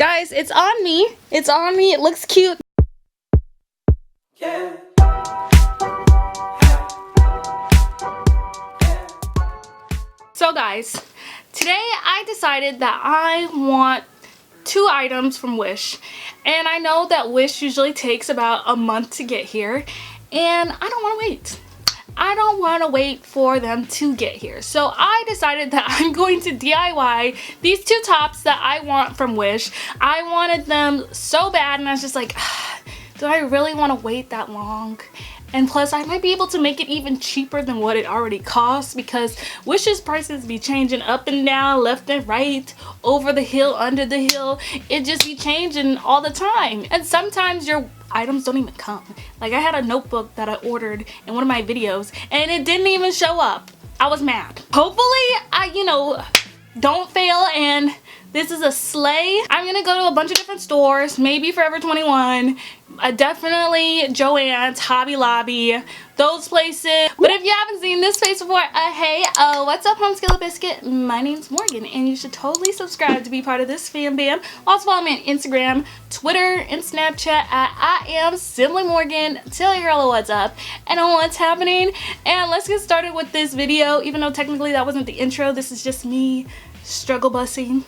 Guys, it's on me. It's on me. It looks cute. Yeah. So guys, today I decided that I want 2 items from Wish, and I know that Wish usually takes about a month to get here, and I don't want to wait. I don't want to wait for them to get here. So I decided that I'm going to DIY these 2 tops that I want from Wish. I wanted them so bad, and I was just like, do I really want to wait that long? And plus, I might be able to make it even cheaper than what it already costs, because Wish's prices be changing up and down, left and right, over the hill, under the hill. It just be changing all the time. And sometimes your items don't even come. Like, I had a notebook that I ordered in one of my videos and it didn't even show up. I was mad. Hopefully I, don't fail and this is a slay. I'm gonna go to a bunch of different stores, maybe Forever 21, definitely Joann's, Hobby Lobby, those places. But if you haven't seen this face before, hey, what's up, Home Skillet Biscuit? My name's Morgan, and you should totally subscribe to be part of this fam bam. Also follow me on Instagram, Twitter, and Snapchat at I am Simply Morgan. Tell your girl what's up and on what's happening. And let's get started with this video, even though technically that wasn't the intro. This is just me struggle bussing.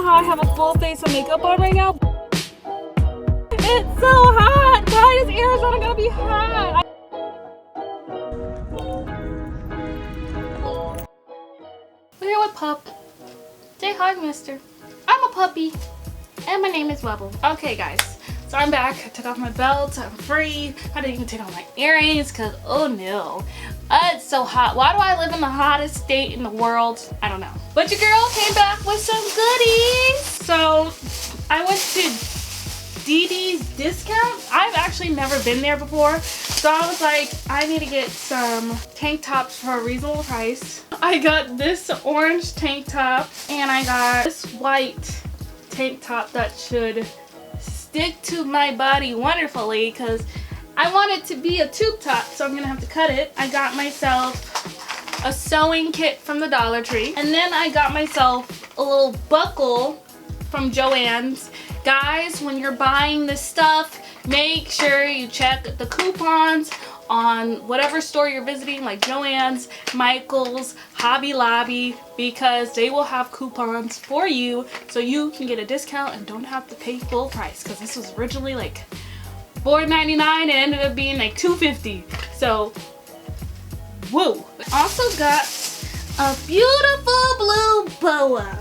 I have a full face of makeup on right now. It's so hot! Guys, Arizona gonna be hot! We're here with Pup. Say hi, mister. I'm a puppy. And my name is Webble. Okay, guys. So I'm back. I took off my belt. I'm free. I didn't even take off my earrings because, oh no. It's so hot. Why do I live in the hottest state in the world? I don't know. But your girl came back with some goodies. So I went to DD's Discount. I've actually never been there before. So I was like, I need to get some tank tops for a reasonable price. I got this orange tank top and I got this white tank top that should stick to my body wonderfully because I want it to be a tube top, so I'm gonna have to cut it. I got myself a sewing kit from the Dollar Tree, and then I got myself a little buckle from Joann's. Guys, when you're buying this stuff, make sure you check the coupons on whatever store you're visiting, like Joann's, Michael's, Hobby Lobby, because they will have coupons for you so you can get a discount and don't have to pay full price, because this was originally like $4.99 and ended up being like $2.50. So, woo. I also got a beautiful blue boa.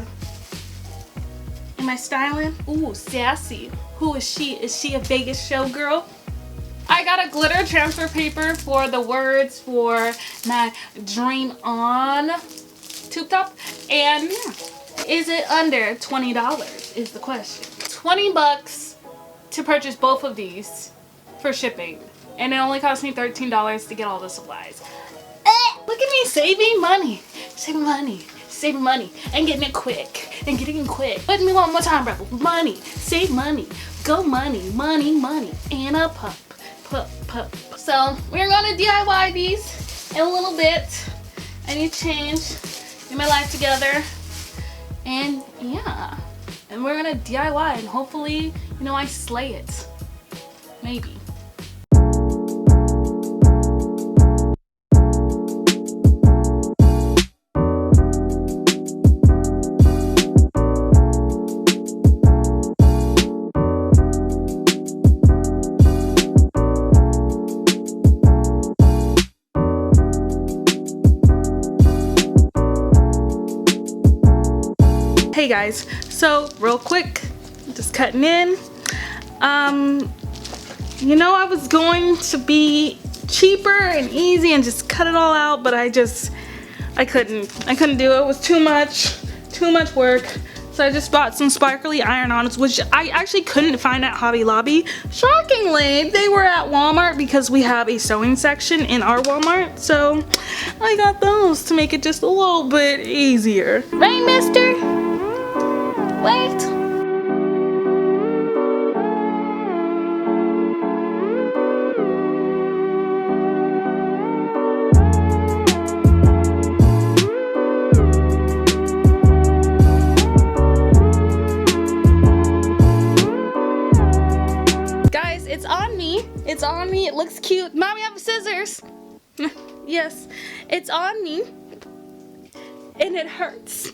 Am I styling? Ooh, sassy. Who is she? Is she a Vegas showgirl? I got a glitter transfer paper for the words for my Dream On tube top. And yeah, is it under $20 is the question. 20 bucks to purchase both of these for shipping, and it only cost me $13 to get all the supplies. Look at me saving money, and getting it quick, Let me one more time, bro. Money, save money, go money, and a pup. So we're gonna DIY these in a little bit. I need change, get my life together, and yeah. And we're gonna DIY and hopefully, I slay it. Maybe. Hey guys, so real quick, just cutting in. I was going to be cheaper and easy and just cut it all out, but I couldn't do it. It was too much work, So I just bought some sparkly iron-ons, which I actually couldn't find at Hobby Lobby. Shockingly, they were at Walmart because we have a sewing section in our Walmart. So I got those to make it just a little bit easier. Right, mister? Wait. It's on me. It looks cute. Mommy, I have scissors. Yes, it's on me. And it hurts.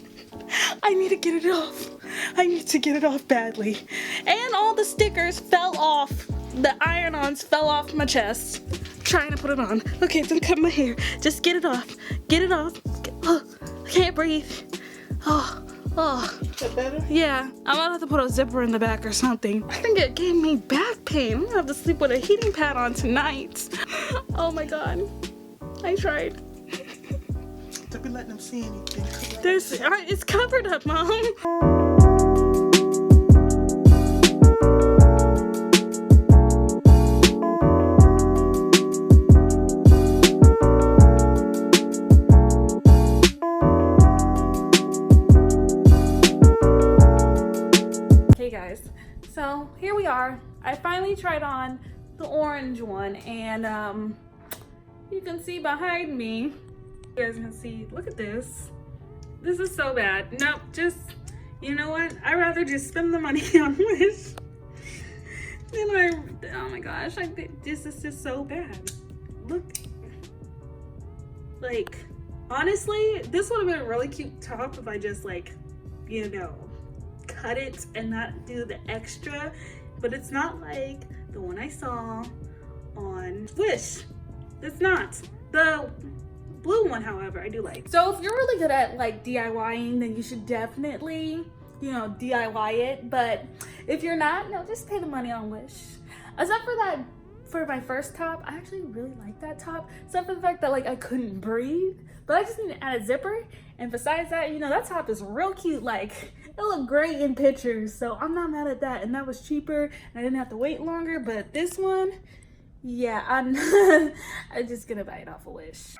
I need to get it off. I need to get it off badly. And all the stickers fell off. The iron-ons fell off my chest. Trying to put it on. Okay, don't cut my hair. Just get it off. Get it off. Oh, I can't breathe. Oh. Is that better? Yeah, I'm gonna have to put a zipper in the back or something. I think it gave me back pain. I'm gonna have to sleep with a heating pad on tonight. Oh my god. I tried. Don't be letting them see anything. It's covered up, Mom. So here we are. I finally tried on the orange one, and you can see behind me. You guys can see, look at this. This is so bad. Nope, just, you know what? I'd rather just spend the money on Wish than oh my gosh, this is just so bad. Look, like, honestly, this would have been a really cute top if I just, like, you know, cut it and not do the extra, but it's not like the one I saw on Wish. It's not. The blue one, however, I do like. So if you're really good at like DIYing, then you should definitely, you know, DIY it. But if you're not, no, just pay the money on Wish. Except for that, for my first top, I actually really like that top. Except for the fact that like I couldn't breathe, but I just need to add a zipper. And besides that, you know, that top is real cute. Like, it looked great in pictures, so I'm not mad at that. And that was cheaper, and I didn't have to wait longer. But this one, yeah, I'm just gonna buy it off of Wish.